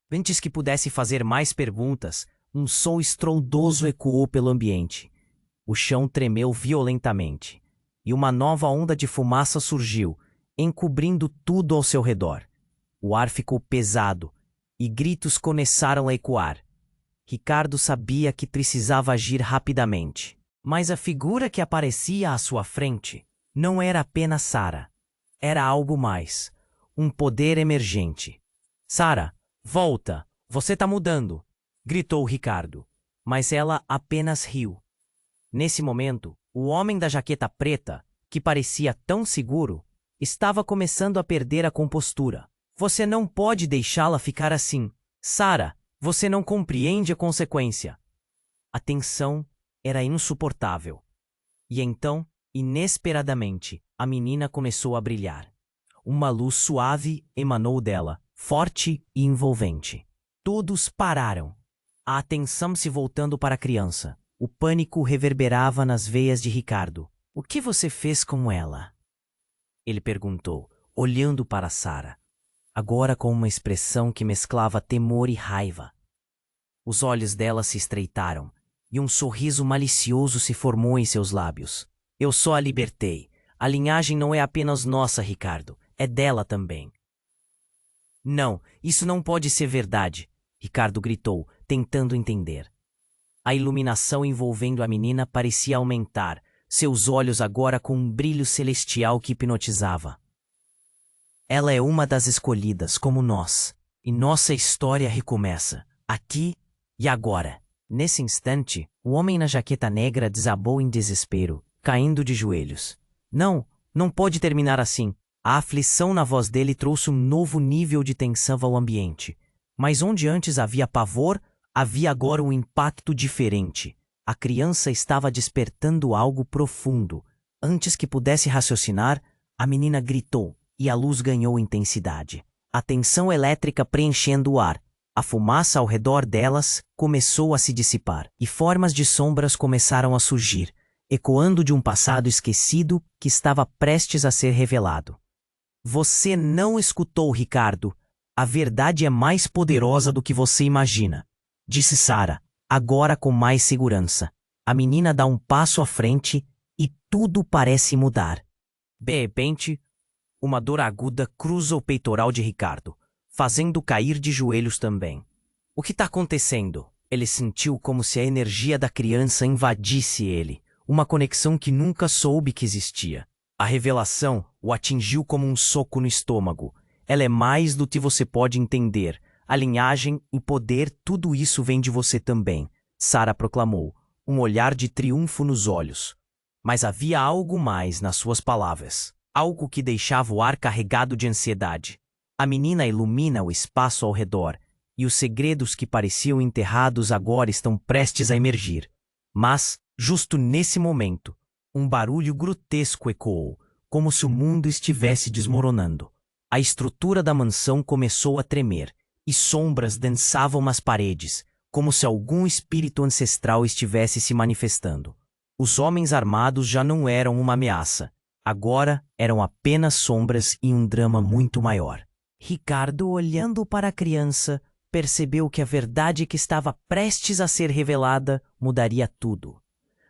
Antes que pudesse fazer mais perguntas, um som estrondoso ecoou pelo ambiente. O chão tremeu violentamente, e uma nova onda de fumaça surgiu, encobrindo tudo ao seu redor. O ar ficou pesado, e gritos começaram a ecoar. Ricardo sabia que precisava agir rapidamente. Mas a figura que aparecia à sua frente não era apenas Sara. Era algo mais. Um poder emergente. Sara, volta! Você tá mudando! Gritou Ricardo. Mas ela apenas riu. Nesse momento, o homem da jaqueta preta, que parecia tão seguro, estava começando a perder a compostura. Você não pode deixá-la ficar assim. Sara, você não compreende a consequência. A tensão era insuportável. E então, inesperadamente, a menina começou a brilhar. Uma luz suave emanou dela, forte e envolvente. Todos pararam. A atenção se voltando para a criança. O pânico reverberava nas veias de Ricardo. O que você fez com ela? Ele perguntou, olhando para Sara, agora com uma expressão que mesclava temor e raiva. Os olhos dela se estreitaram, e um sorriso malicioso se formou em seus lábios. Eu só a libertei. A linhagem não é apenas nossa, Ricardo. É dela também. Não, isso não pode ser verdade, Ricardo gritou, tentando entender. A iluminação envolvendo a menina parecia aumentar, seus olhos agora com um brilho celestial que hipnotizava. Ela é uma das escolhidas, como nós, e nossa história recomeça, aqui e agora. Nesse instante, o homem na jaqueta negra desabou em desespero, caindo de joelhos. Não, não pode terminar assim. A aflição na voz dele trouxe um novo nível de tensão ao ambiente. Mas onde antes havia pavor, havia agora um impacto diferente. A criança estava despertando algo profundo. Antes que pudesse raciocinar, a menina gritou, e a luz ganhou intensidade. A tensão elétrica preenchendo o ar. A fumaça ao redor delas começou a se dissipar, e formas de sombras começaram a surgir, ecoando de um passado esquecido que estava prestes a ser revelado. Você não escutou, Ricardo. A verdade é mais poderosa do que você imagina, disse Sara, agora com mais segurança. A menina dá um passo à frente e tudo parece mudar. De repente, uma dor aguda cruza o peitoral de Ricardo, fazendo cair de joelhos também. O que está acontecendo? Ele sentiu como se a energia da criança invadisse ele, uma conexão que nunca soube que existia. A revelação o atingiu como um soco no estômago. Ela é mais do que você pode entender. A linhagem, o poder, tudo isso vem de você também, Sara proclamou, um olhar de triunfo nos olhos. Mas havia algo mais nas suas palavras, algo que deixava o ar carregado de ansiedade. A menina ilumina o espaço ao redor, e os segredos que pareciam enterrados agora estão prestes a emergir. Mas, justo nesse momento, um barulho grotesco ecoou, como se o mundo estivesse desmoronando. A estrutura da mansão começou a tremer, e sombras dançavam nas paredes, como se algum espírito ancestral estivesse se manifestando. Os homens armados já não eram uma ameaça. Agora eram apenas sombras e um drama muito maior. Ricardo, olhando para a criança, percebeu que a verdade que estava prestes a ser revelada mudaria tudo.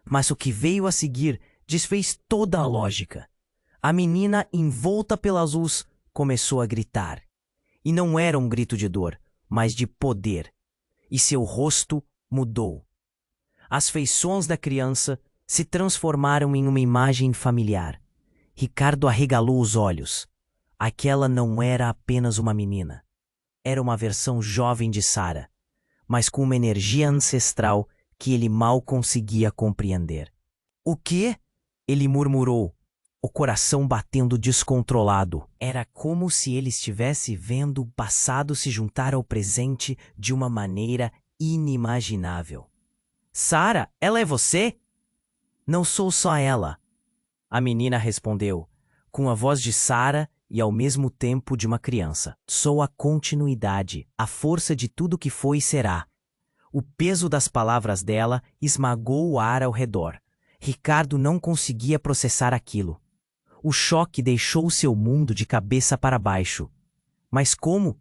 Mas o que veio a seguir desfez toda a lógica. A menina, envolta pela luz, começou a gritar. E não era um grito de dor, mas de poder. E seu rosto mudou. As feições da criança se transformaram em uma imagem familiar. Ricardo arregalou os olhos. Aquela não era apenas uma menina. Era uma versão jovem de Sara, mas com uma energia ancestral que ele mal conseguia compreender. O quê? Ele murmurou, o coração batendo descontrolado. Era como se ele estivesse vendo o passado se juntar ao presente de uma maneira inimaginável. Sara, ela é você? Não sou só ela. A menina respondeu, com a voz de Sara e ao mesmo tempo de uma criança. Sou a continuidade, a força de tudo que foi e será. O peso das palavras dela esmagou o ar ao redor. Ricardo não conseguia processar aquilo. O choque deixou seu mundo de cabeça para baixo. Mas como?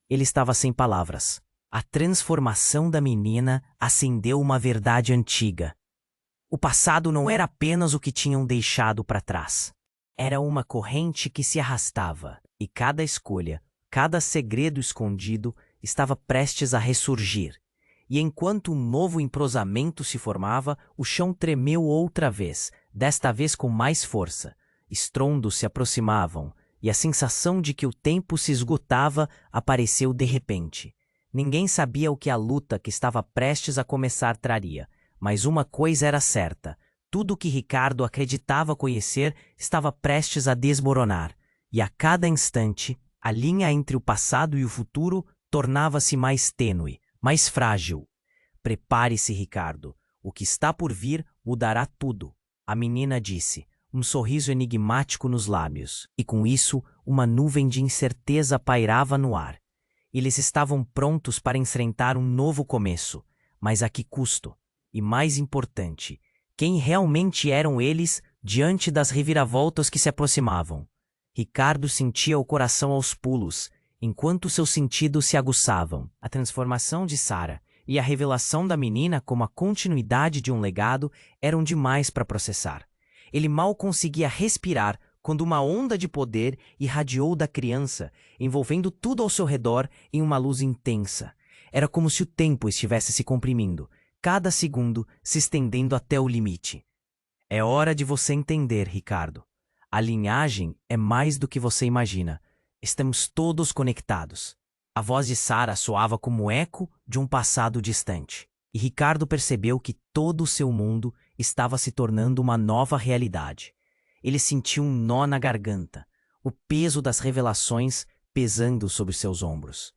Ele estava sem palavras. A transformação da menina acendeu uma verdade antiga. O passado não era apenas o que tinham deixado para trás. Era uma corrente que se arrastava, e cada escolha, cada segredo escondido estava prestes a ressurgir. E enquanto um novo entrosamento se formava, o chão tremeu outra vez, desta vez com mais força. Estrondos se aproximavam, e a sensação de que o tempo se esgotava apareceu de repente. Ninguém sabia o que a luta que estava prestes a começar traria, mas uma coisa era certa: tudo o que Ricardo acreditava conhecer estava prestes a desmoronar, e a cada instante, a linha entre o passado e o futuro tornava-se mais tênue, mais frágil. Prepare-se, Ricardo. O que está por vir mudará tudo, a menina disse, um sorriso enigmático nos lábios, e com isso uma nuvem de incerteza pairava no ar. Eles estavam prontos para enfrentar um novo começo, mas a que custo? E mais importante, quem realmente eram eles diante das reviravoltas que se aproximavam? Ricardo sentia o coração aos pulos, enquanto seus sentidos se aguçavam. A transformação de Sara e a revelação da menina como a continuidade de um legado eram demais para processar. Ele mal conseguia respirar quando uma onda de poder irradiou da criança, envolvendo tudo ao seu redor em uma luz intensa. Era como se o tempo estivesse se comprimindo, cada segundo se estendendo até o limite. É hora de você entender, Ricardo. A linhagem é mais do que você imagina. Estamos todos conectados. A voz de Sara soava como o eco de um passado distante. E Ricardo percebeu que todo o seu mundo estava se tornando uma nova realidade. Ele sentiu um nó na garganta, o peso das revelações pesando sobre seus ombros.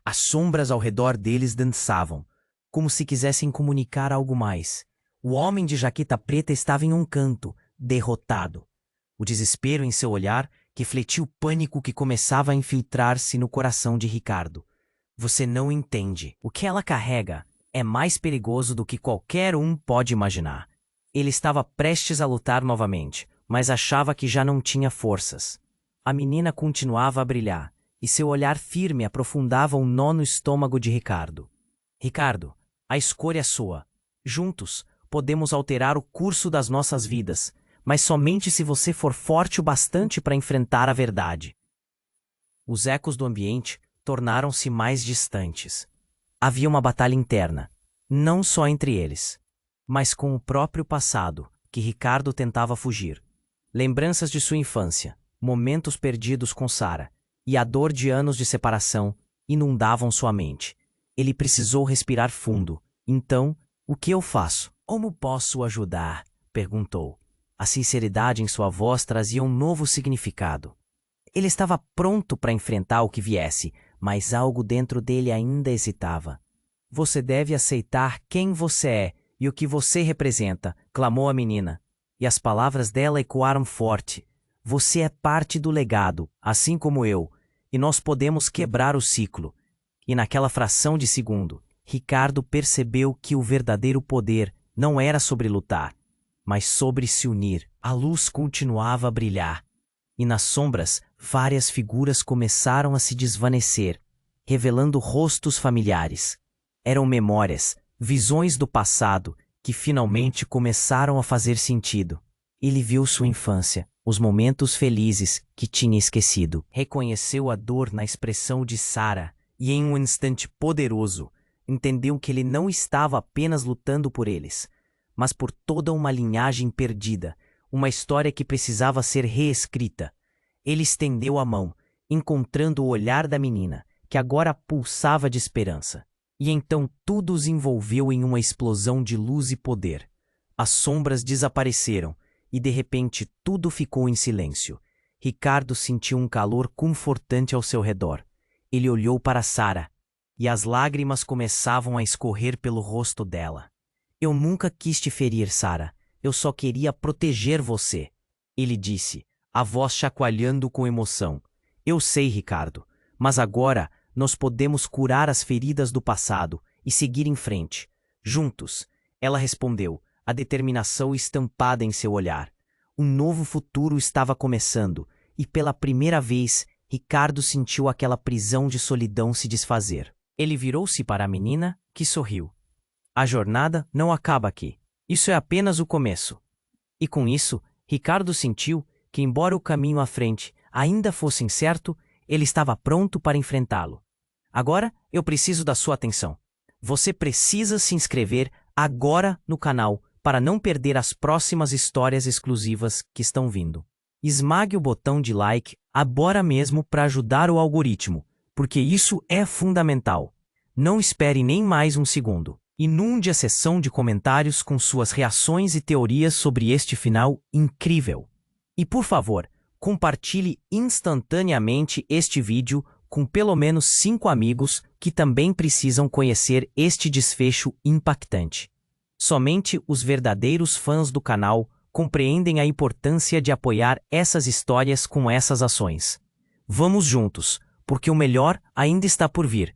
As sombras ao redor deles dançavam, como se quisessem comunicar algo mais. O homem de jaqueta preta estava em um canto, derrotado. O desespero em seu olhar refletia o pânico que começava a infiltrar-se no coração de Ricardo. Você não entende. O que ela carrega é mais perigoso do que qualquer um pode imaginar. Ele estava prestes a lutar novamente, mas achava que já não tinha forças. A menina continuava a brilhar, e seu olhar firme aprofundava um nó no estômago de Ricardo. Ricardo, a escolha é sua. Juntos, podemos alterar o curso das nossas vidas, mas somente se você for forte o bastante para enfrentar a verdade. Os ecos do ambiente tornaram-se mais distantes. Havia uma batalha interna, não só entre eles, mas com o próprio passado, que Ricardo tentava fugir. Lembranças de sua infância, momentos perdidos com Sara, e a dor de anos de separação inundavam sua mente. Ele precisou respirar fundo. Então, o que eu faço? Como posso ajudar? Perguntou. A sinceridade em sua voz trazia um novo significado. Ele estava pronto para enfrentar o que viesse, mas algo dentro dele ainda hesitava. Você deve aceitar quem você é e o que você representa, clamou a menina. E as palavras dela ecoaram forte. Você é parte do legado, assim como eu, e nós podemos quebrar o ciclo. E naquela fração de segundo, Ricardo percebeu que o verdadeiro poder não era sobre lutar, mas sobre se unir. A luz continuava a brilhar, e nas sombras várias figuras começaram a se desvanecer, revelando rostos familiares. Eram memórias, visões do passado, que finalmente começaram a fazer sentido. Ele viu sua infância, os momentos felizes que tinha esquecido. Reconheceu a dor na expressão de Sara, e em um instante poderoso, entendeu que ele não estava apenas lutando por eles, mas por toda uma linhagem perdida, uma história que precisava ser reescrita. Ele estendeu a mão, encontrando o olhar da menina, que agora pulsava de esperança. E então tudo os envolveu em uma explosão de luz e poder. As sombras desapareceram, e de repente tudo ficou em silêncio. Ricardo sentiu um calor confortante ao seu redor. Ele olhou para Sara, e as lágrimas começavam a escorrer pelo rosto dela. Eu nunca quis te ferir, Sara. Eu só queria proteger você, ele disse, a voz chacoalhando com emoção. Eu sei, Ricardo, mas agora nós podemos curar as feridas do passado e seguir em frente. Juntos, ela respondeu, a determinação estampada em seu olhar. Um novo futuro estava começando, e pela primeira vez, Ricardo sentiu aquela prisão de solidão se desfazer. Ele virou-se para a menina, que sorriu. A jornada não acaba aqui. Isso é apenas o começo. E com isso, Ricardo sentiu que, embora o caminho à frente ainda fosse incerto, ele estava pronto para enfrentá-lo. Agora, eu preciso da sua atenção. Você precisa se inscrever agora no canal para não perder as próximas histórias exclusivas que estão vindo. Esmague o botão de like agora mesmo para ajudar o algoritmo, porque isso é fundamental. Não espere nem mais um segundo. Inunde a seção de comentários com suas reações e teorias sobre este final incrível. E por favor, compartilhe instantaneamente este vídeo com pelo menos 5 amigos que também precisam conhecer este desfecho impactante. Somente os verdadeiros fãs do canal compreendem a importância de apoiar essas histórias com essas ações. Vamos juntos, porque o melhor ainda está por vir.